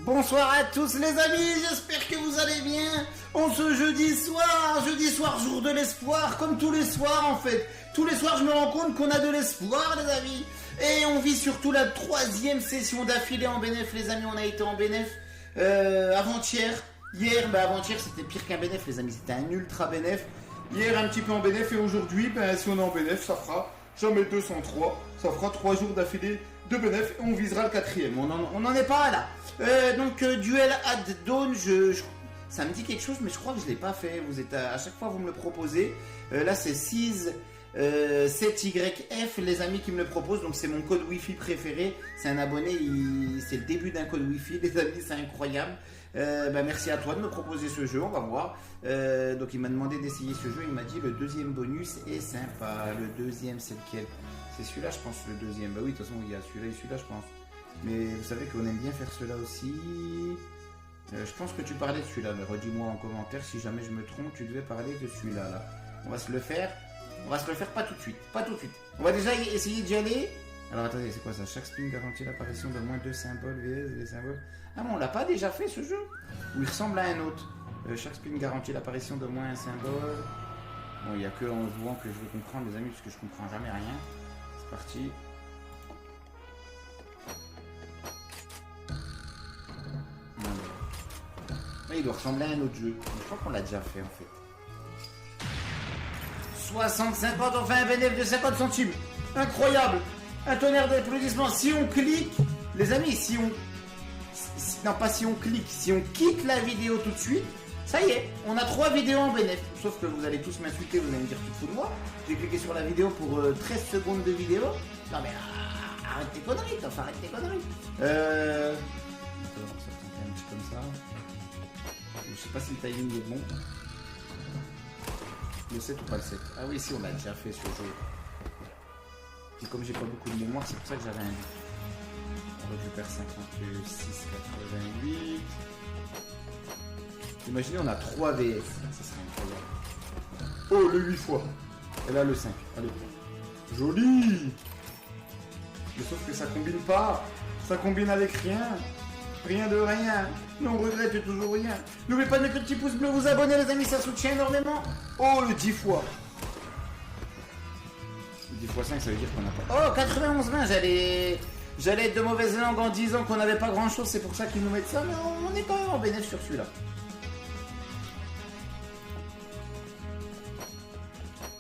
Bonsoir à tous les amis, j'espère que vous allez bien. On se jeudi soir, jour de l'espoir, comme tous les soirs en fait. Tous les soirs je me rends compte qu'on a de l'espoir les amis. Et on vit surtout la 3e session d'affilée en bénéf les amis, on a été en bénéf avant-hier. Hier, avant-hier c'était pire qu'un bénéf les amis, c'était un ultra bénéf. Hier un petit peu en bénéf et aujourd'hui, si on est en bénéf ça fera jamais 203. Ça fera 3 jours d'affilée de bénéf et on visera le 4e. On n'en est pas là. Donc duel at dawn, ça me dit quelque chose mais je crois que je l'ai pas fait. Vous êtes à chaque fois vous me le proposez. Là c'est 6 7YF les amis qui me le proposent. Donc c'est mon code wifi préféré. C'est un abonné, c'est le début d'un code wifi les amis, c'est incroyable. Merci à toi de me proposer ce jeu, on va voir. Donc il m'a demandé d'essayer ce jeu, il m'a dit le deuxième bonus est sympa. Le deuxième c'est lequel? C'est celui-là je pense, le deuxième. Bah oui de toute façon il y a celui-là et celui-là je pense. Mais vous savez qu'on aime bien faire cela aussi. Je pense que tu parlais de celui-là, mais redis-moi en commentaire si jamais je me trompe, tu devais parler de celui-là. Là. On va se le faire. On va se le faire pas tout de suite. Pas tout de suite. On va déjà essayer d'y aller. Alors attendez, c'est quoi ça? Chaque spin garantit l'apparition d'au moins 2 symboles vs des symboles. Ah bon, on l'a pas déjà fait ce jeu? Ou il ressemble à un autre? Chaque spin garantit l'apparition d'au moins un symbole. Bon, il n'y a que en jouant que je veux comprendre les amis, parce que je comprends jamais rien. C'est parti. Il doit ressembler à un autre jeu. Je crois qu'on l'a déjà fait en fait. 60-50, on fait un bénéfice de 50 centimes. Incroyable. Un tonnerre d'applaudissements. Si on clique, les amis, si on quitte la vidéo tout de suite, ça y est, on a 3 vidéos en bénéfice. Sauf que vous allez tous m'insulter, vous allez me dire tu te fous de moi. J'ai cliqué sur la vidéo pour 13 secondes de vidéo. Non mais arrête tes conneries, arrête tes conneries. Un petit comme ça. Je sais pas si le timing est bon. Le 7 ou pas le 7? Ah oui, si, on l'a déjà fait ce jeu. Et comme j'ai pas beaucoup de mémoire, c'est pour ça que j'avais un doute. On récupère 56,88. Imaginez, on a 3 VS. Ça serait incroyable. Oh, le 8 fois. Et là, le 5. Allez. Joli! Mais sauf que ça combine pas. Ça combine avec rien. Rien de rien. Mais on regrette toujours rien. N'oubliez pas de mettre le petit pouce bleu, vous abonner les amis, ça soutient énormément. Oh le 10 fois. Le 10 fois 5 ça veut dire qu'on n'a pas... Oh 91-20, j'allais être de mauvaise langue en disant qu'on n'avait pas grand chose, c'est pour ça qu'ils nous mettent ça, mais on est quand même en bénéfice sur celui-là.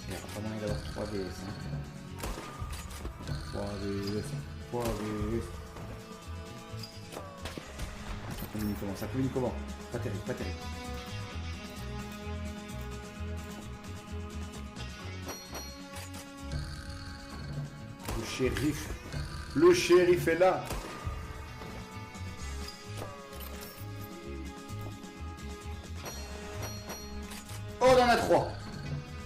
Il n'y aura pas moyen d'avoir 3 VS. 3 VS. 3 VS. Ça combine comment? Pas terrible, pas terrible. Le shérif est là. Oh, on en a 3.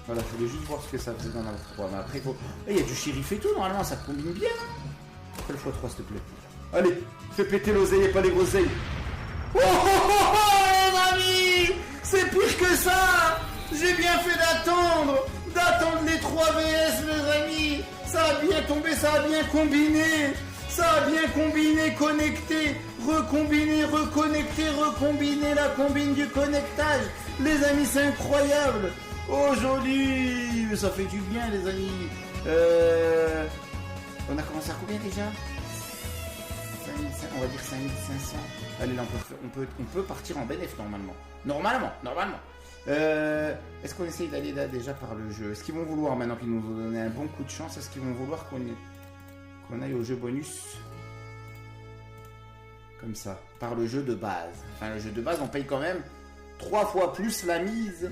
Voilà, je voulais juste voir ce que ça faisait d'en avoir 3. Mais après, il faut... il y a du shérif et tout, normalement, ça combine bien. Fais le x3, s'il te plaît. Allez, fais péter l'oseille et pas les groseilles. Oh, les amis, c'est pire que ça. J'ai bien fait d'attendre les 3 VS les amis. Ça a bien tombé, ça a bien combiné. Ça a bien combiné, connecté, recombiné, reconnecté, recombiné, la combine du connectage. Les amis, c'est incroyable. Oh joli, ça fait du bien les amis. On a commencé à combien déjà? On va dire 5500. Allez là on peut partir en bénéfice normalement. Est-ce qu'on essaye d'aller là déjà par le jeu? Est-ce qu'ils vont vouloir, maintenant qu'ils nous ont donné un bon coup de chance, est-ce qu'ils vont vouloir qu'on aille au jeu bonus? Comme ça, par le jeu de base. Enfin le jeu de base on paye quand même 3 fois plus la mise.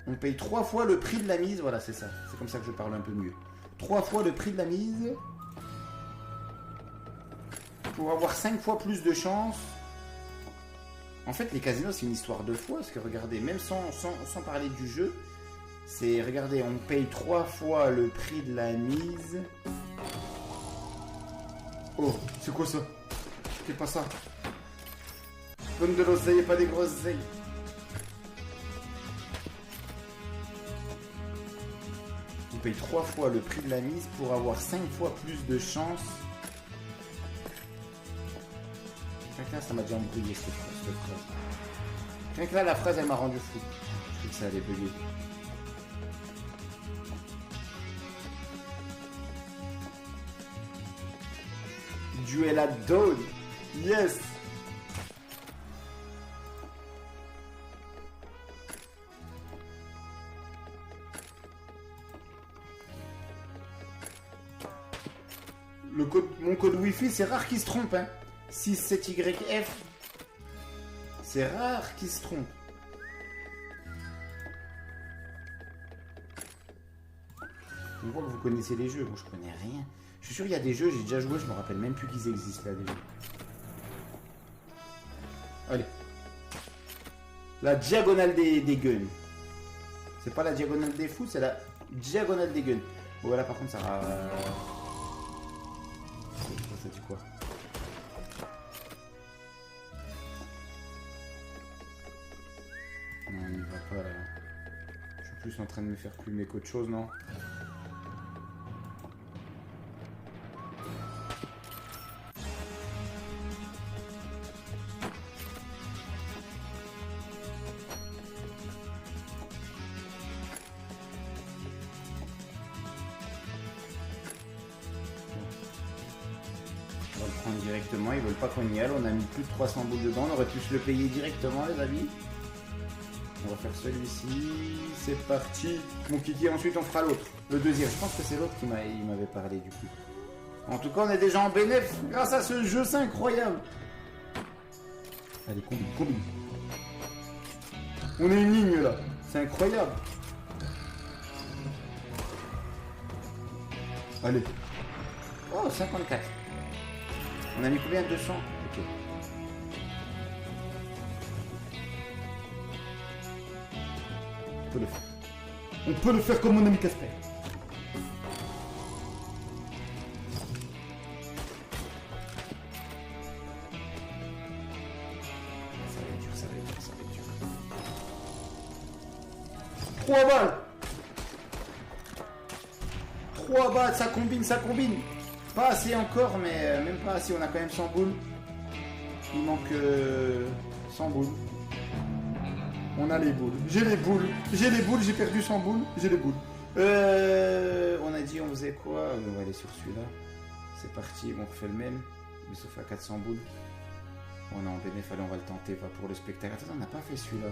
On paye 3 fois le prix de la mise, voilà c'est ça. C'est comme ça que je parle un peu mieux. 3 fois le prix de la mise. Pour avoir 5 fois plus de chance. En fait, les casinos, c'est une histoire de fois. Parce que regardez, même sans parler du jeu, c'est, regardez, on paye 3 fois le prix de la mise. Oh, c'est quoi ça? C'est pas ça. Donne de l'oseille et pas des grosses oseilles. On paye 3 fois le prix de la mise pour avoir 5 fois plus de chance Rien que là, ça m'a déjà embrouillé cette phrase. Rien que là, la phrase, elle m'a rendu fou. Je crois que ça allait bugger. Duel à Dawn. Yes. Mon code Wi-Fi, c'est rare qu'il se trompe. Hein. 67YF. C'est rare qu'il se trompe. Je vois que vous connaissez les jeux. Moi, je connais rien. Je suis sûr qu'il y a des jeux, j'ai déjà joué, je me rappelle même plus qu'ils existent là déjà. Allez. La diagonale des guns. C'est pas la diagonale des fous, c'est la diagonale des guns. Bon, voilà, par contre, ça va. Ça dit quoi? Non, on y va pas là. Je suis plus en train de me faire plumer qu'autre chose, non? On va le prendre directement, ils veulent pas qu'on y aille, on a mis plus de 300 boules dedans, on aurait pu se le payer directement les amis. On va faire celui-ci, c'est parti. Mon kiki, ensuite on fera l'autre, le deuxième. Je pense que c'est l'autre qui m'avait parlé du coup. En tout cas on est déjà en bénéf grâce à ce jeu, c'est incroyable. Allez, combine. On est une ligne là, c'est incroyable. Allez. Oh, 54. On a mis combien? 200? Ok. On peut le faire. On peut le faire comme mon ami Casper. Ça va être dur. 3 balles. 3 balles, ça combine. Pas assez encore, mais même pas assez. On a quand même 100 boules. Il manque 100 boules. On a les boules. J'ai les boules. J'ai perdu 100 boules. J'ai les boules. On a dit, on faisait quoi? On va aller sur celui-là. C'est parti. On refait le même. Mais sauf à 400 boules. On est en bénéf. Allez, on va le tenter. Pas pour le spectacle. Attends, on n'a pas fait celui-là.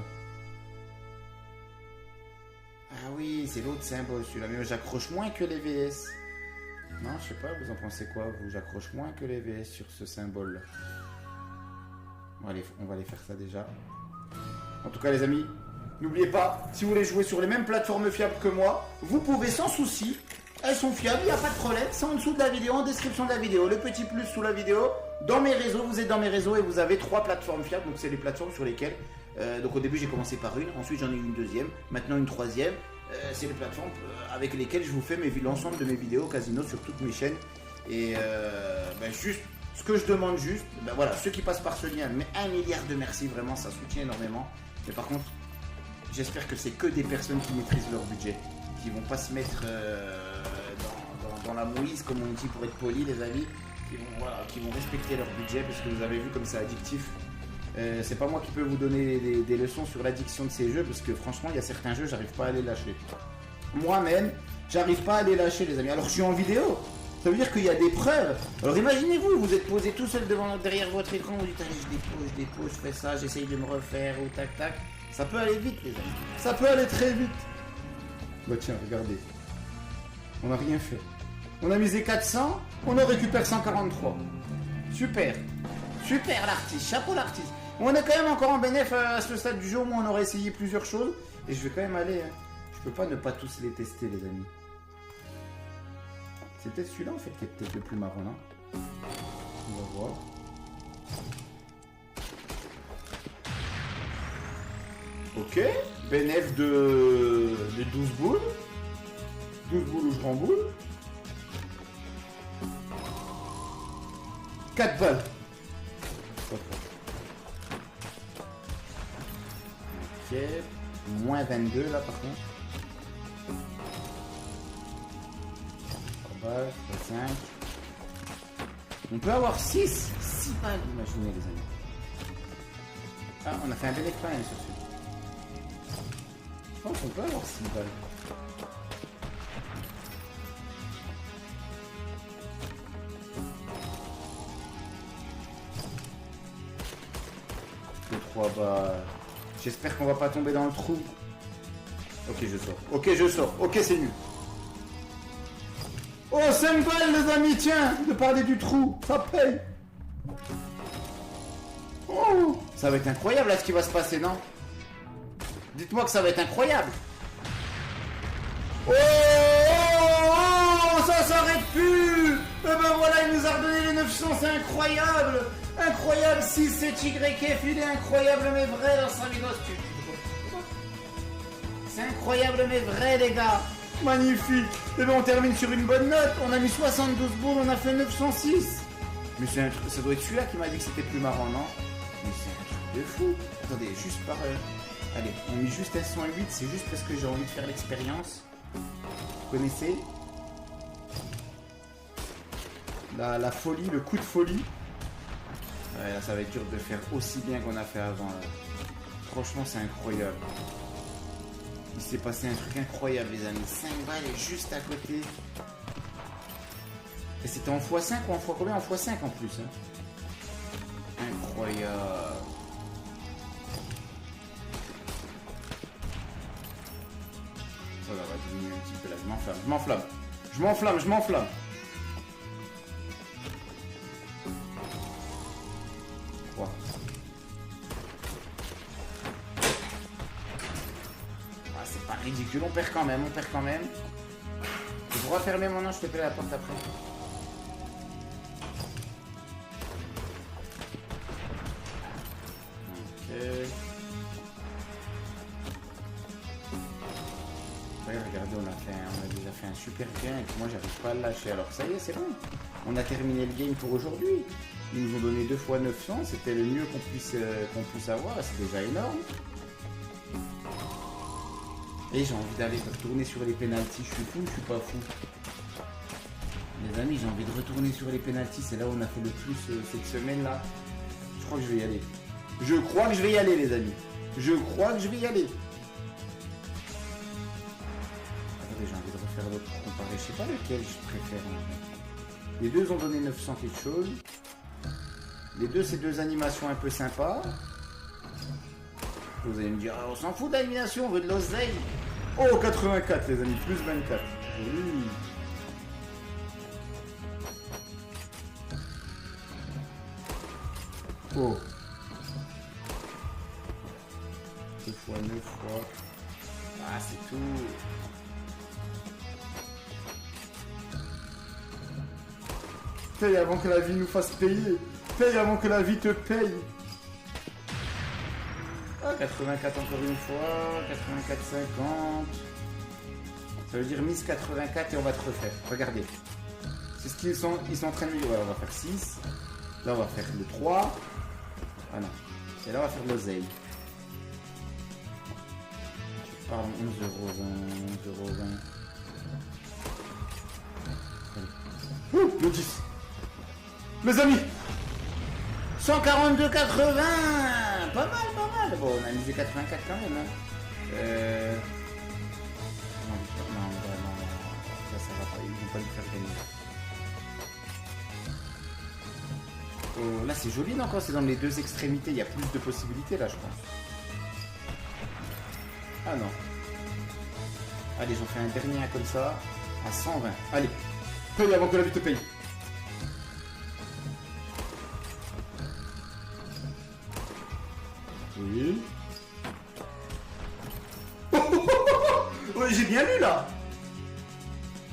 Ah oui, c'est l'autre symbole celui-là. Mais j'accroche moins que les VS. Non, je sais pas, vous en pensez quoi? Vous, j'accroche moins que les VS sur ce symbole-là. Bon, allez, on va aller faire ça déjà. En tout cas, les amis, n'oubliez pas, si vous voulez jouer sur les mêmes plateformes fiables que moi, vous pouvez sans souci. Elles sont fiables, il n'y a pas de problème. C'est en dessous de la vidéo, en description de la vidéo. Le petit plus sous la vidéo. Dans mes réseaux, vous êtes dans mes réseaux et vous avez 3 plateformes fiables. Donc, c'est les plateformes sur lesquelles... donc, au début, j'ai commencé par une. Ensuite, j'en ai eu une deuxième. Maintenant, une troisième. C'est les plateformes avec lesquelles je vous fais l'ensemble de mes vidéos casino sur toutes mes chaînes. Et juste, ce que je demande juste, voilà, ceux qui passent par ce lien, mais 1 milliard de merci, vraiment, ça soutient énormément. Mais par contre, j'espère que c'est que des personnes qui maîtrisent leur budget, qui vont pas se mettre dans la mouise, comme on dit pour être poli, les amis, qui vont respecter leur budget, parce que vous avez vu comme c'est addictif. C'est pas moi qui peux vous donner des leçons sur l'addiction de ces jeux, parce que franchement il y a certains jeux j'arrive pas à les lâcher. Moi-même j'arrive pas à les lâcher les amis. Alors je suis en vidéo, ça veut dire qu'il y a des preuves. Alors imaginez-vous, vous êtes posé tout seul derrière votre écran, vous dites allez je dépose, je fais ça, j'essaye de me refaire ou tac tac. Ça peut aller vite les amis, ça peut aller très vite. Bah tiens regardez, on n'a rien fait. On a misé 400, on en récupère 143. Super l'artiste, chapeau l'artiste. On est quand même encore en bénéf à ce stade du jeu, où on aurait essayé plusieurs choses. Et je vais quand même aller, hein. Je peux pas ne pas tous les tester les amis. C'est peut-être celui-là en fait qui est peut-être le plus marrant, non? On va voir. Ok, bénéf de 12 boules. 12 boules où je remboule. 4 balles. Ok, moins 22 là par contre. 3 balles, 5. On peut avoir 6 6 balles, imaginez les amis. Ah, on a fait un bel écran sur ce. Je pense qu'on peut avoir 6 balles. Que 3 balles. J'espère qu'on va pas tomber dans le trou. Ok, je sors. Ok, je sors. Ok, c'est nul. Oh, 5 balles, les amis, tiens, de parler du trou. Ça paye. Oh, ça va être incroyable, là, ce qui va se passer, non? Dites-moi que ça va être incroyable. Oh, oh, ça s'arrête plus. Et ben voilà, il nous a redonné les 900, c'est incroyable. Incroyable, 6, 7 YF, il est incroyable, mais vrai, dans sa vidéo. C'est incroyable, mais vrai, les gars. Magnifique. Et ben on termine sur une bonne note. On a mis 72 boules, on a fait 906. Mais c'est un truc, ça doit être celui-là qui m'a dit que c'était plus marrant, non? Mais c'est un truc de fou. Attendez, juste par... Allez, on met juste un 108, c'est juste parce que j'ai envie de faire l'expérience. Vous connaissez la folie, le coup de folie. Ouais, là, ça va être dur de faire aussi bien qu'on a fait avant. Franchement, c'est incroyable. Il s'est passé un truc incroyable, les amis. 5 balles est juste à côté. Et c'était en x5 ou en x combien? En x5 en plus. Hein. Incroyable. Ça va diminuer un petit peu là. Je m'enflamme, je m'enflamme. Je m'enflamme, je m'enflamme. C'est pas ridicule, on perd quand même, on perd quand même. Je vais refermer mon nom, je te paie la porte après. Ok. Ouais, regardez, on a déjà fait un super gain et moi j'arrive pas à le lâcher. Alors ça y est, c'est bon. On a terminé le game pour aujourd'hui. Ils nous ont donné 2 fois 900, c'était le mieux qu'on puisse avoir, c'est déjà énorme. Et j'ai envie d'aller retourner sur les pénaltys. Je suis fou, je suis pas fou. Les amis, j'ai envie de retourner sur les pénaltys. C'est là où on a fait le plus cette semaine-là. Je crois que je vais y aller. Je crois que je vais y aller, les amis. Je crois que je vais y aller. Attendez, j'ai envie de refaire l'autre pour comparer. Je sais pas lequel je préfère. Les deux ont donné 900 quelque chose. Les deux, c'est 2 animations un peu sympas. Vous allez me dire, ah, on s'en fout de l'animation, on veut de l'oseille. Oh, 84 les amis, plus 24. Oui. Oh. 2 fois 9 fois. Ah, c'est tout. Paye avant que la vie nous fasse payer. Paye avant que la vie te paye. Ah, 84 encore une fois, 84,50. Ça veut dire mise 84 et on va te refaire. Regardez. C'est ce qu'ils sont, ils sont en train de dire. Ouais, on va faire 6. Là, on va faire le 3. Ah non. Et là, on va faire de l'oseille. Pardon, 11,20 €. 11,20 €. Ouh, le 10. Les amis, 142,80. Pas mal, pas mal. Bon, on a misé 84 quand même. Hein. Non, vraiment, ça va pas. Ils vont pas nous faire gagner. Oh, là, c'est joli, non? Quand c'est dans les deux extrémités, il y a plus de possibilités, là, je pense. Ah non. Allez, j'en fais un dernier comme ça. À 120. Allez, paye avant que la vie te paye. Oui. Oh, j'ai bien lu là.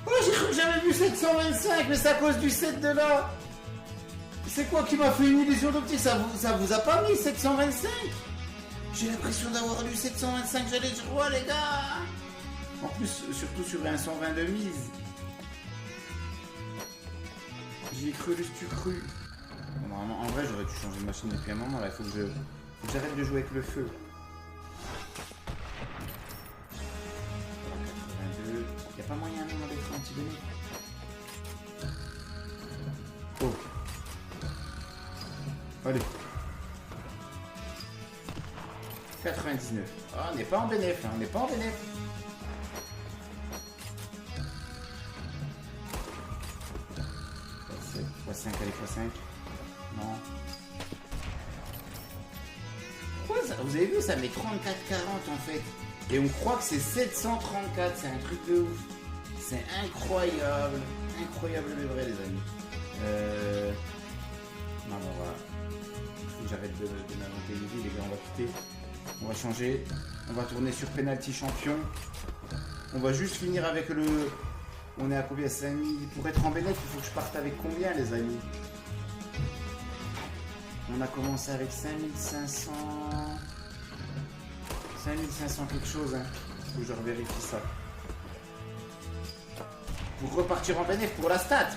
Oh, j'ai cru que j'avais vu 725, mais c'est à cause du 7 de là. C'est quoi qui m'a fait une illusion d'optique? Ça vous a pas mis 725? J'ai l'impression d'avoir lu 725, j'allais dire, oh les gars. En plus, surtout sur un 120 de mise. J'y ai cru, juste tu cru. Normalement, en vrai, j'aurais dû changer de machine depuis un moment. Là, il faut que j'arrête de jouer avec le feu. 82. Il n'y a pas moyen de d'être anti-donné. Oh. Allez. 99. Ah, on n'est pas en bénéf, hein, on n'est pas en bénéf. x5, allez, x5. Non. Pourquoi ça, vous avez vu, ça met 34,40 en fait. Et on croit que c'est 734, c'est un truc de ouf. C'est incroyable. Incroyable mais vrai, les amis. Non, bon, voilà. Faut que j'arrête de m'inventer une vie, les gars, on va quitter. On va changer. On va tourner sur penalty champion. On va juste finir avec le... On est à combien? 5000. Pour être en bénéfice, il faut que je parte avec combien, les amis? On a commencé avec 5500... 5500 quelque chose, hein. Faut que je revérifie ça. Pour repartir en bénéfice, pour la stat,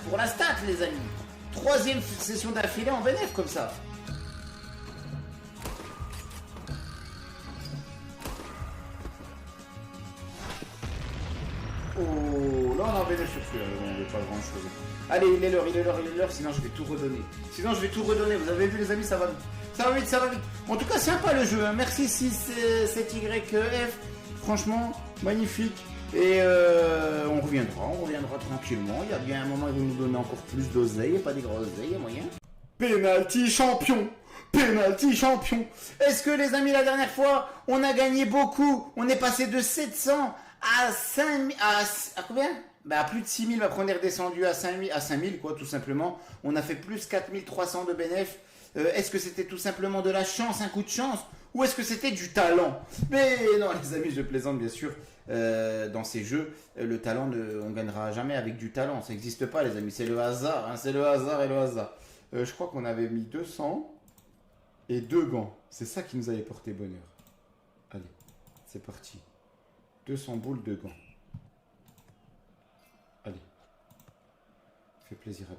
les amis. 3e session d'affilée en bénéfice, comme ça. Oh, là on est en bénéfice sur celui-là, on ne veut pas grand chose. Allez, il est l'heure, sinon je vais tout redonner. Vous avez vu les amis, ça va vite. Ça va vite. En tout cas, sympa le jeu, hein. Merci 6YF. Franchement, magnifique. Et on reviendra tranquillement. Il y a bien un moment, ils vont nous donner encore plus d'oseille, pas des gros oseilles, il y a moyen. Penalty champion. Est-ce que les amis, la dernière fois, on a gagné beaucoup? On est passé de 700 à 5000, à combien? Bah à plus de 6000, après on est redescendu à 5000 quoi, tout simplement. On a fait plus 4300 de bénéfices. Est-ce que c'était tout simplement de la chance, un coup de chance, ou est-ce que c'était du talent? Mais non les amis, je plaisante bien sûr. Dans ces jeux, le talent, on gagnera jamais avec du talent, ça n'existe pas les amis, c'est le hasard, hein, c'est le hasard. Je crois qu'on avait mis 200 et 2 gants, c'est ça qui nous avait porté bonheur. Allez, c'est parti. 200 boules de gants. Allez. Fais plaisir à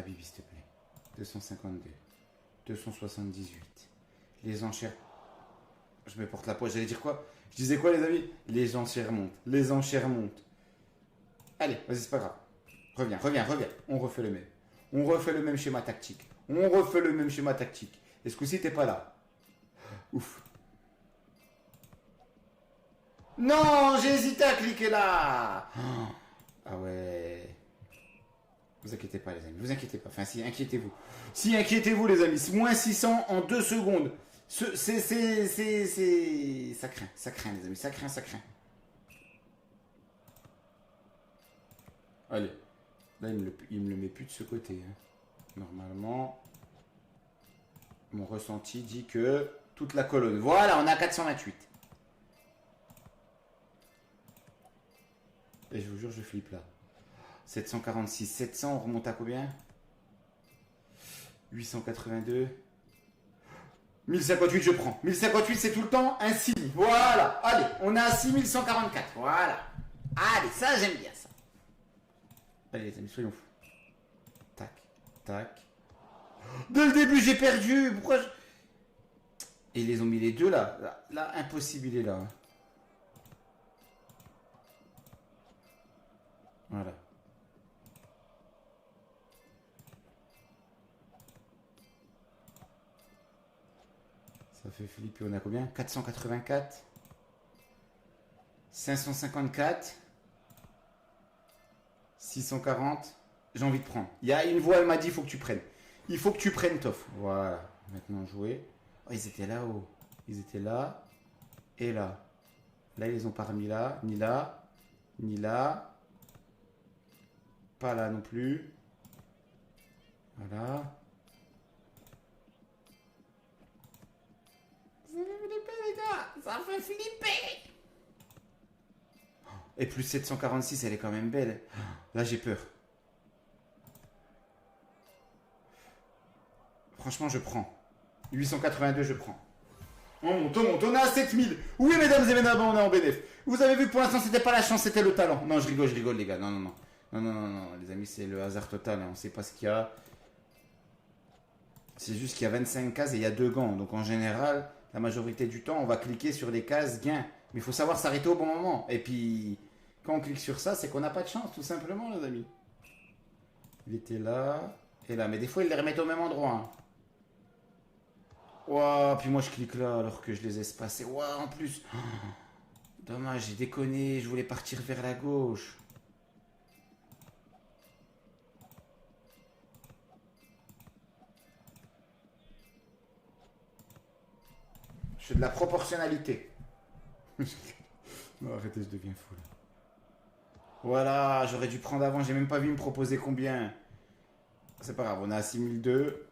Bibi, s'il te plaît. 252. 278. Les enchères. Je me porte la poche, j'allais dire quoi? Je disais quoi les amis? Les enchères montent. Allez, vas-y, c'est pas grave. Reviens. On refait le même schéma tactique. Et ce coup-ci, t'es pas là. Ouf. Non, j'ai hésité à cliquer là. Ah ouais. Vous inquiétez pas les amis, Enfin si, inquiétez-vous. Inquiétez-vous les amis. Moins 600 en 2 secondes. Ça craint les amis, ça craint. Allez. Là, il me le met plus de ce côté. Hein. Normalement, mon ressenti dit que toute la colonne. Voilà, on a 428. Et je vous jure, je flippe là. 746, 700, on remonte à combien? 882. 1058, je prends. 1058, c'est tout le temps un signe. Voilà. Allez, on est à 6144. Voilà. Allez, ça, j'aime bien ça. Allez, les amis, soyons fous. Tac. Dès le début, j'ai perdu. Pourquoi je... Et ils les ont mis les deux là. Là, impossible, il est là. Hein. Voilà. Ça fait flipper, on a combien? 484. 554. 640. J'ai envie de prendre. Il y a une voix, elle m'a dit, il faut que tu prennes. Il faut que tu prennes, Toff. Voilà. Maintenant, jouer. Oh, ils étaient là-haut. Ils étaient là. Et là. Là, ils les ont pas remis là. Ni là. Ni là. Pas là non plus. Voilà. Ça fait flipper, les gars. Ça fait flipper. Et plus 746, elle est quand même belle. Là, j'ai peur. Franchement, je prends. 882, je prends. On monte. On est à 7000. Oui, mesdames et mesdames, on est en bénéf. Vous avez vu que pour l'instant, c'était pas la chance, c'était le talent. Non, je rigole, les gars. Non. Non, les amis, c'est le hasard total. Hein. On sait pas ce qu'il y a. C'est juste qu'il y a 25 cases et il y a 2 gants. Donc, en général, la majorité du temps, on va cliquer sur les cases gains. Mais il faut savoir s'arrêter au bon moment. Et puis, quand on clique sur ça, c'est qu'on n'a pas de chance, tout simplement, les amis. Il était là et là. Mais des fois, ils les remettent au même endroit. Hein. Ouah, puis moi je clique là alors que je les ai espacés. Ouah, en plus. Oh, dommage, j'ai déconné. Je voulais partir vers la gauche. Je fais de la proportionnalité. Non, arrêtez, je deviens fou là. Voilà, j'aurais dû prendre avant. J'ai même pas vu me proposer combien. C'est pas grave, on est à 6002.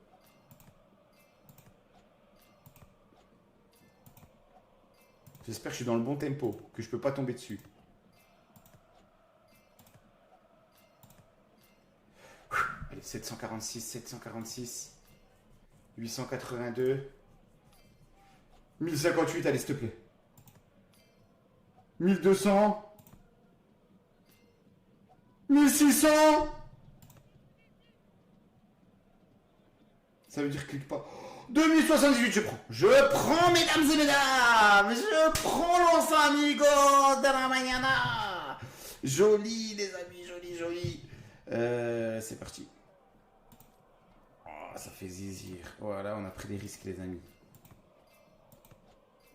J'espère que je suis dans le bon tempo, que je peux pas tomber dessus. Allez, 746, 746, 882, 1058, allez, s'il te plaît. 1200, 1600. Ça veut dire clique pas. 2078, je prends. Je prends, mesdames et mesdames. Je prends los amigos de la mañana. Joli, les amis, joli, joli. C'est parti. Oh, ça fait zizir. Voilà, on a pris des risques, les amis.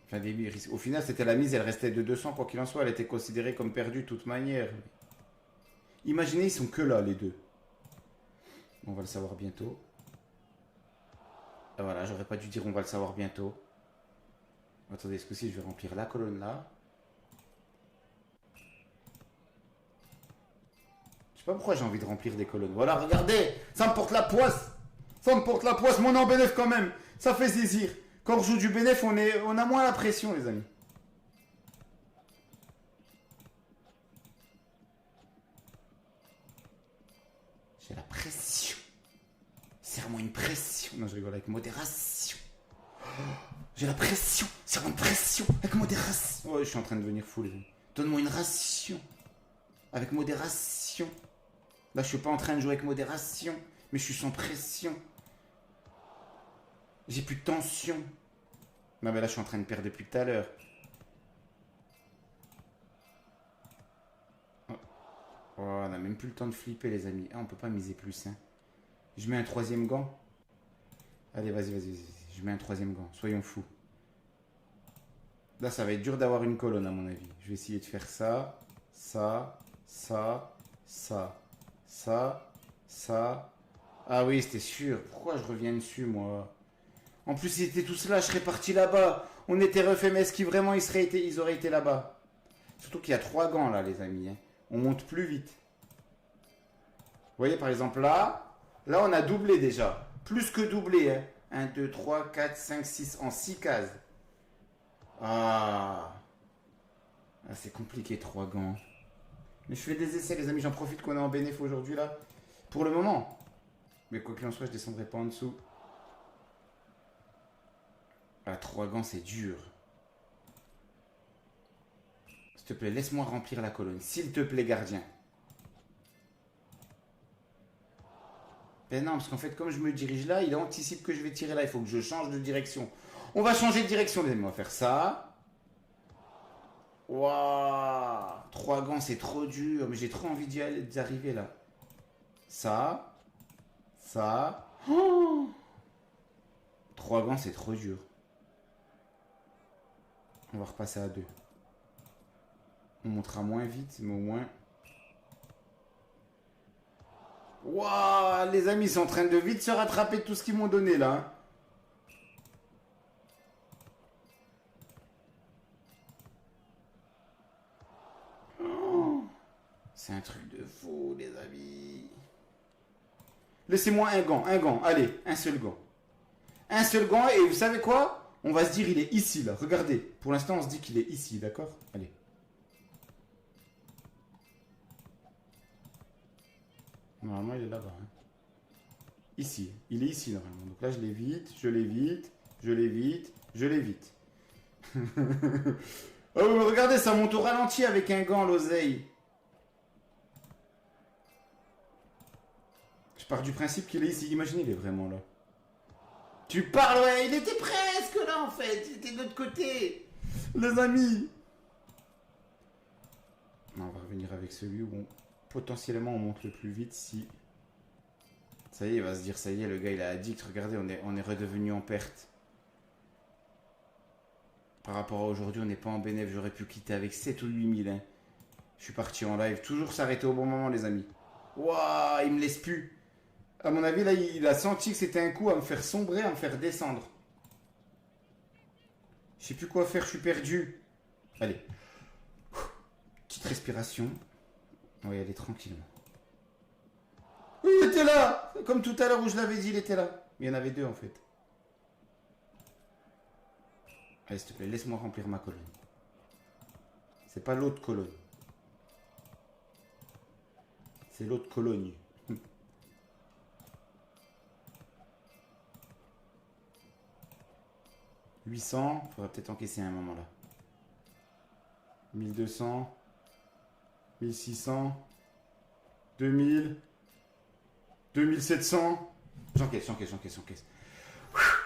Enfin, des risques. Au final, c'était la mise, elle restait de 200, quoi qu'il en soit. Elle était considérée comme perdue de toute manière. Imaginez, ils sont que là, les deux. On va le savoir bientôt. Voilà, j'aurais pas dû dire on va le savoir bientôt. Attendez, ce coup-ci, je vais remplir la colonne là. Je sais pas pourquoi j'ai envie de remplir des colonnes. Voilà, regardez, ça me porte la poisse. Ça me porte la poisse, mais on est en bénéf quand même. Ça fait saisir. Quand on joue du bénéf, on a moins la pression, les amis. J'ai la pression. Serre-moi une pression. Non, je rigole, avec modération. J'ai la pression. Serre-moi une pression. Avec modération. Ouais, je suis en train de devenir fou, les amis. Donne-moi une ration. Avec modération. Là, je suis pas en train de jouer avec modération. Mais je suis sans pression. J'ai plus de tension. Non, mais là, je suis en train de perdre depuis tout à l'heure. Oh, on a même plus le temps de flipper, les amis. Ah, on peut pas miser plus, hein. Je mets un troisième gant. Allez, vas-y, vas-y, vas-y. Je mets un troisième gant. Soyons fous. Là, ça va être dur d'avoir une colonne, à mon avis. Je vais essayer de faire ça, ça, ça, ça, ça, ça. Ah oui, c'était sûr. Pourquoi je reviens dessus, moi? En plus, ils étaient tous là. Je serais parti là-bas. On était refait, mais est-ce qu'ils vraiment ils auraient été là-bas? Surtout qu'il y a 3 gants, là, les amis. Hein. On monte plus vite. Vous voyez, par exemple, là... Là, on a doublé déjà. Plus que doublé. Hein. 1, 2, 3, 4, 5, 6 en 6 cases. Ah, c'est compliqué, 3 gants. Mais je fais des essais, les amis. J'en profite qu'on est en bénéf aujourd'hui, là. Pour le moment. Mais quoi qu'il en soit, je descendrai pas en dessous. Ah, 3 gants, c'est dur. S'il te plaît, laisse-moi remplir la colonne. S'il te plaît, gardien. Ben non, parce qu'en fait, comme je me dirige là, il anticipe que je vais tirer là. Il faut que je change de direction. On va changer de direction, les amis. On va faire ça. Waouh, 3 gants, c'est trop dur. Mais j'ai trop envie d'y arriver là. Ça. Ça. Oh, 3 gants, c'est trop dur. On va repasser à 2. On montera moins vite, mais au moins... Waouh, les amis, ils sont en train de vite se rattraper de tout ce qu'ils m'ont donné là. Oh, c'est un truc de fou, les amis. Laissez-moi un gant, allez, un seul gant. Un seul gant, et vous savez quoi? On va se dire, il est ici, là. Regardez, pour l'instant, on se dit qu'il est ici, d'accord? Allez. Normalement, il est là-bas. Hein. Ici, il est ici, normalement. Donc là, je l'évite, je l'évite, je l'évite, je l'évite. Oh, regardez, ça monte au ralenti avec un gant, l'oseille. Je pars du principe qu'il est ici. Imaginez, il est vraiment là. Tu parles, ouais, il était presque là en fait. Il était de l'autre côté. Les amis. Non, on va revenir avec celui où potentiellement on monte le plus vite si... Ça y est, il va se dire, ça y est, le gars il a addict. Regardez, on est redevenu en perte. Par rapport à aujourd'hui, on n'est pas en bénéf. J'aurais pu quitter avec 7 ou 8 000. Hein. Je suis parti en live. Toujours s'arrêter au bon moment, les amis. Waouh, il me laisse plus. À mon avis, là, il a senti que c'était un coup à me faire sombrer, à me faire descendre. Je sais plus quoi faire, je suis perdu. Allez. Petite respiration. On va y aller tranquillement. Oui, il était là. Comme tout à l'heure où je l'avais dit, il était là. Il y en avait deux, en fait. Allez, s'il te plaît, laisse-moi remplir ma colonne. C'est pas l'autre colonne. C'est l'autre colonne. 800, il faudrait peut-être encaisser à un moment là. 1200, 1600, 2000, 2700. J'encaisse.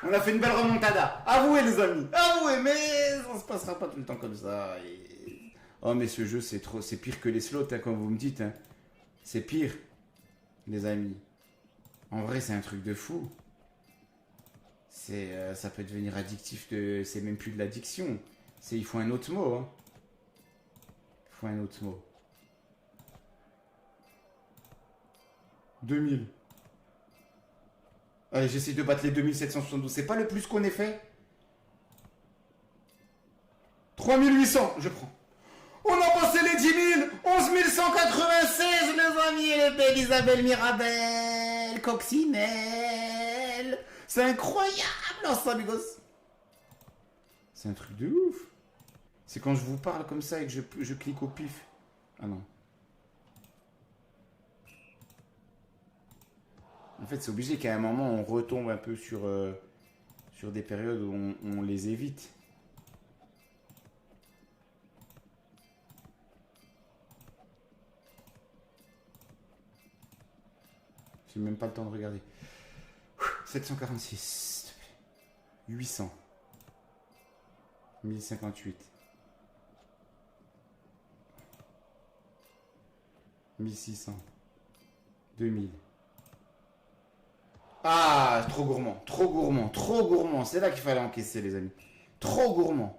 On a fait une belle remontada. Avouez les amis, avouez, mais ça se passera pas tout le temps comme ça. Oh mais ce jeu c'est trop, c'est pire que les slots hein, comme vous me dites. Hein. C'est pire, les amis. En vrai c'est un truc de fou. Ça peut devenir addictif, c'est même plus de l'addiction. Il faut un autre mot. Hein. Il faut un autre mot. 2000. Allez, j'essaie de battre les 2772. C'est pas le plus qu'on ait fait. 3800, je prends. On a passé les 10 000. 11 196, les amis et les belles Isabelle Mirabel. Coccinelle. C'est incroyable, los amigos. C'est un truc de ouf. C'est quand je vous parle comme ça et que je clique au pif. Ah non. En fait, c'est obligé qu'à un moment, on retombe un peu sur des périodes où on les évite. J'ai même pas le temps de regarder. 746. 800. 1058. 1600. 2000. Ah, trop gourmand. C'est là qu'il fallait encaisser, les amis. Trop gourmand.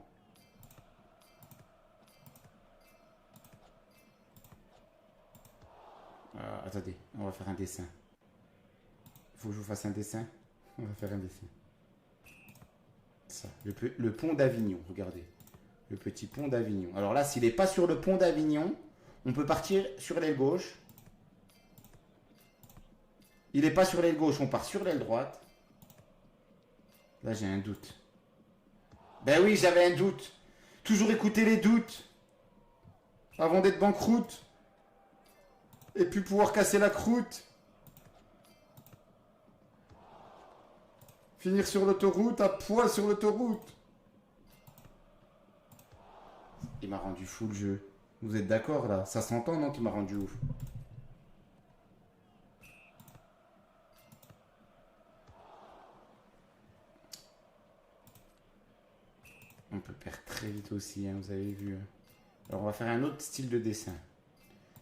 Attendez, on va faire un dessin. Il faut que je vous fasse un dessin. On va faire un dessin. Ça, le pont d'Avignon, regardez. Le petit pont d'Avignon. Alors là, s'il n'est pas sur le pont d'Avignon, on peut partir sur l'aile gauche. Il n'est pas sur l'aile gauche, on part sur l'aile droite. Là, j'ai un doute. Ben oui, j'avais un doute. Toujours écouter les doutes. Avant d'être banqueroute. Et puis pouvoir casser la croûte. Finir sur l'autoroute, à poil sur l'autoroute. Il m'a rendu fou le jeu. Vous êtes d'accord là? Ça s'entend non qu'il m'a rendu ouf? On peut perdre très vite aussi, hein, vous avez vu. Alors on va faire un autre style de dessin.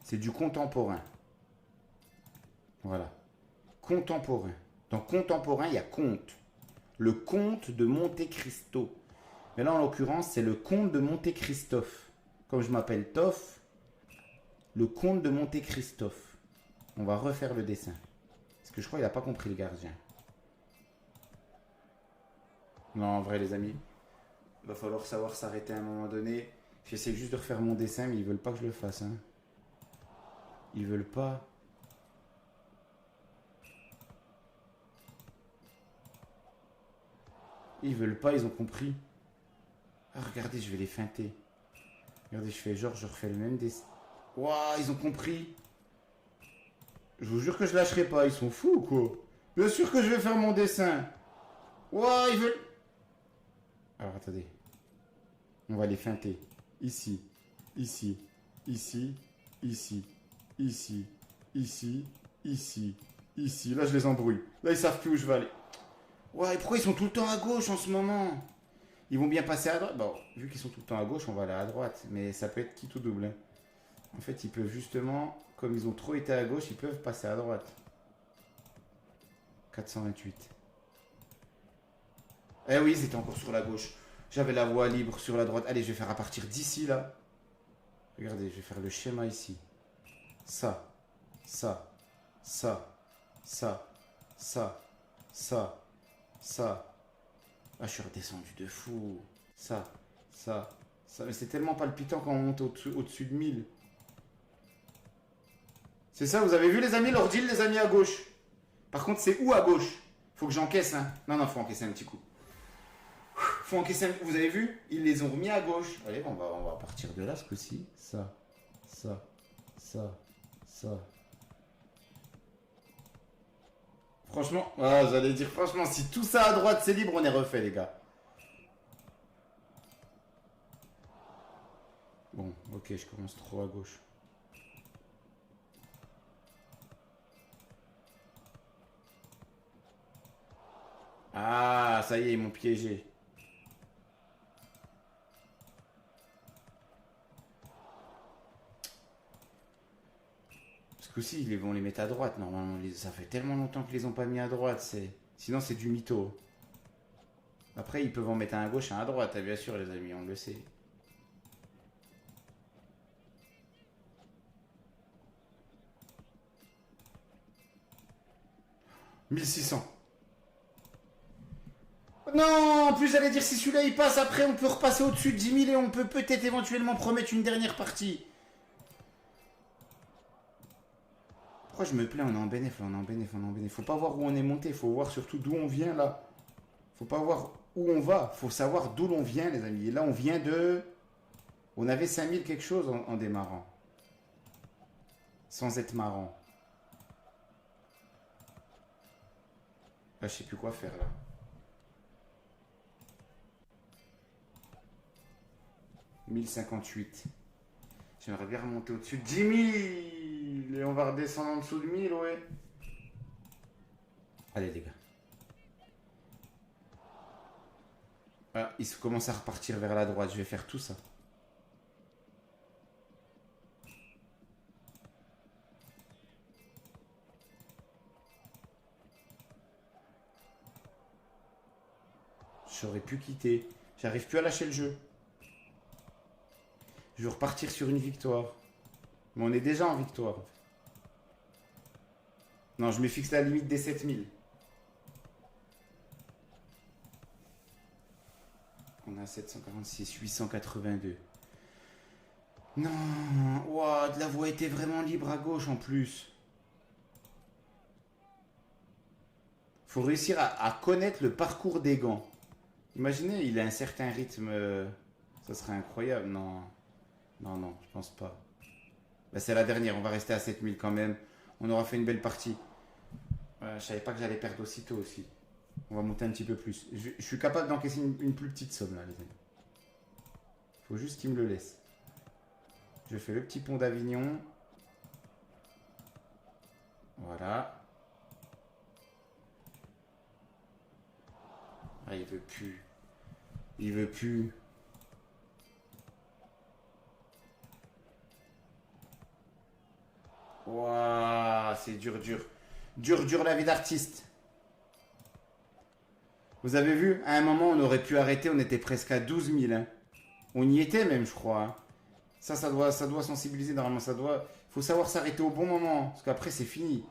C'est du contemporain. Voilà. Contemporain. Dans contemporain, il y a comte. Le comte de Monte Cristo. Mais là, en l'occurrence, c'est le comte de Monte Christophe. Comme je m'appelle Toff, le comte de Monte Christophe. On va refaire le dessin. Parce que je crois qu'il n'a pas compris le gardien. Non, en vrai, les amis, il va falloir savoir s'arrêter à un moment donné. J'essaie juste de refaire mon dessin, mais ils veulent pas que je le fasse. Hein. Ils veulent pas. Ils veulent pas, ils ont compris. Ah, regardez, je vais les feinter. Regardez, je fais genre, je refais le même dessin. Waouh, ils ont compris. Je vous jure que je lâcherai pas, ils sont fous ou quoi? Bien sûr que je vais faire mon dessin. Waouh, ils veulent... Alors, attendez. On va les feinter. Ici, ici, ici, ici, ici, ici, ici, ici. Là, je les embrouille. Là, ils savent plus où je vais aller. Ouais, et pourquoi ils sont tout le temps à gauche en ce moment? Ils vont bien passer à droite. Bon, vu qu'ils sont tout le temps à gauche, on va aller à droite. Mais ça peut être qui tout double. Hein. En fait, ils peuvent justement, comme ils ont trop été à gauche, ils peuvent passer à droite. 428. Eh oui, ils étaient encore sur la gauche. J'avais la voie libre sur la droite. Allez, je vais faire à partir d'ici, là. Regardez, je vais faire le schéma ici. Ça, ça, ça, ça, ça, ça, ça. Ah, je suis redescendu de fou. Ça, ça, ça. Mais c'est tellement palpitant quand on monte au-dessus de 1000. C'est ça, vous avez vu les amis, l'ordi, les amis à gauche. Par contre, c'est où à gauche? Faut que j'encaisse, hein. Non, non, faut encaisser un petit coup. Faut encaisser un... Vous avez vu? Ils les ont remis à gauche. Allez, on va partir de là ce coup-ci. Ça, ça, ça, ça. Franchement, ah, j'allais dire, franchement, si tout ça à droite c'est libre, on est refait, les gars. Bon, ok, je commence trop à gauche. Ah, ça y est, ils m'ont piégé. Parce que aussi, ils vont les mettre à droite, normalement. Ça fait tellement longtemps qu'ils les ont pas mis à droite. Sinon, c'est du mytho. Après, ils peuvent en mettre un à gauche, un à droite, bien sûr, les amis, on le sait. « 1600. » Non, en plus j'allais dire si celui-là il passe, après on peut repasser au-dessus de 10 000 et on peut peut-être éventuellement promettre une dernière partie. Pourquoi je me plains? On est en bénéf, là, on est en bénéf, on est en bénéf. Faut pas voir où on est monté, faut voir surtout d'où on vient là. Faut pas voir où on va, faut savoir d'où l'on vient les amis. Et là on vient de... On avait 5000 quelque chose en démarrant. Sans être marrant. Là je sais plus quoi faire là. « 1058. J'aimerais bien remonter au-dessus de 10 000. Et on va redescendre en dessous de 1000, ouais. Allez, les gars. Ah, ils commencent à repartir vers la droite. Je vais faire tout ça. J'aurais pu quitter. J'arrive plus à lâcher le jeu. Je veux repartir sur une victoire. Mais on est déjà en victoire. Non, je me fixe la limite des 7000. On a 746, 882. Non, wow, la voie était vraiment libre à gauche en plus. Faut réussir à connaître le parcours des gants. Imaginez, il a un certain rythme. Ça serait incroyable. Non. Non, non, je pense pas. Bah, c'est la dernière, on va rester à 7000 quand même. On aura fait une belle partie. Je savais pas que j'allais perdre aussitôt aussi. On va monter un petit peu plus. Je suis capable d'encaisser une plus petite somme là, les amis. Faut juste qu'il me le laisse. Je fais le petit pont d'Avignon. Voilà. Ah, il veut plus. Il veut plus. Waouh, c'est dur, dur. Dur, dur la vie d'artiste. Vous avez vu, à un moment, on aurait pu arrêter, on était presque à 12 000. Hein. On y était même, je crois. Hein. Ça doit sensibiliser, normalement, ça doit... Il faut savoir s'arrêter au bon moment, parce qu'après, c'est fini.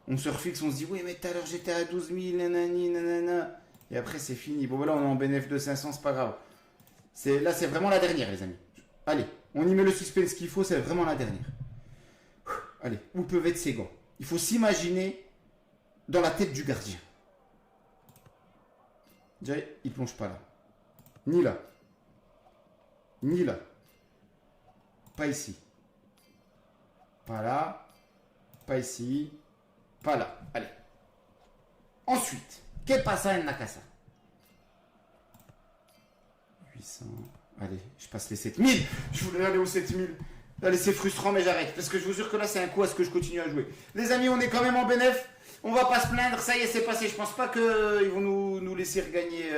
On se refixe, on se dit, oui, mais tout à l'heure, j'étais à 12 000, nanani, nanana. Et après, c'est fini. Bon, voilà, on est en bénéf de 500, c'est pas grave. Là, c'est vraiment la dernière, les amis. Allez, on y met le suspense qu'il faut, c'est vraiment la dernière. Allez, où peuvent être ces gants? Il faut s'imaginer dans la tête du gardien. Déjà, il plonge pas là. Ni là. Ni là. Pas ici. Pas là. Pas ici. Pas là. Allez. Ensuite, que pasa en Nakasa? 800. Allez, je passe les 7000. Je voulais aller aux 7000. Allez, c'est frustrant, mais j'arrête. Parce que je vous jure que là, c'est un coup à ce que je continue à jouer. Les amis, on est quand même en bénéf. On va pas se plaindre. Ça y est, c'est passé. Je pense pas qu'ils vont nous laisser regagner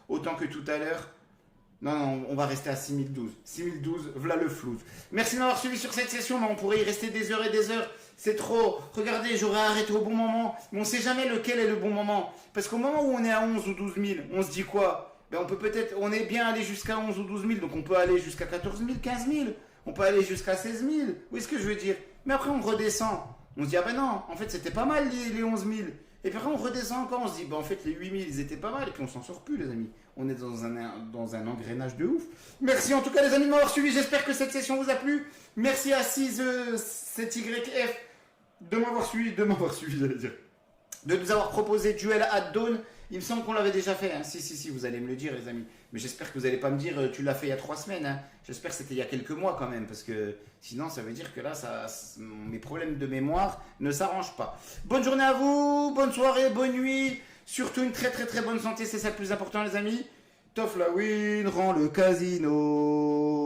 autant que tout à l'heure. Non, non, on va rester à 6012. 6012, voilà le flouze. Merci de m'avoir suivi sur cette session. Mais on pourrait y rester des heures et des heures. C'est trop. Regardez, j'aurais arrêté au bon moment. Mais on sait jamais lequel est le bon moment. Parce qu'au moment où on est à 11 ou 12 000, on se dit quoi? ben on peut peut-être, on est bien allé jusqu'à 11 ou 12 000, donc on peut aller jusqu'à 14 000, 15 000, on peut aller jusqu'à 16 000. Vous voyez ce que je veux dire? Mais après on redescend, on se dit ah ben non, en fait c'était pas mal les 11 000. Et puis après on redescend encore, on se dit ben en fait les 8 000 ils étaient pas mal, et puis on s'en sort plus les amis. On est dans un engrenage de ouf. Merci en tout cas les amis de m'avoir suivi, j'espère que cette session vous a plu. Merci à 7YF de m'avoir suivi, j'allais dire. De nous avoir proposé Duel at Dawn. Il me semble qu'on l'avait déjà fait. Hein. Si, vous allez me le dire, les amis. Mais j'espère que vous n'allez pas me dire tu l'as fait il y a 3 semaines. Hein. J'espère que c'était il y a quelques mois quand même. Parce que sinon, ça veut dire que là, mes problèmes de mémoire ne s'arrangent pas. Bonne journée à vous, bonne soirée, bonne nuit. Surtout une très très très bonne santé, c'est ça le plus important, les amis. Tof la win rend le casino.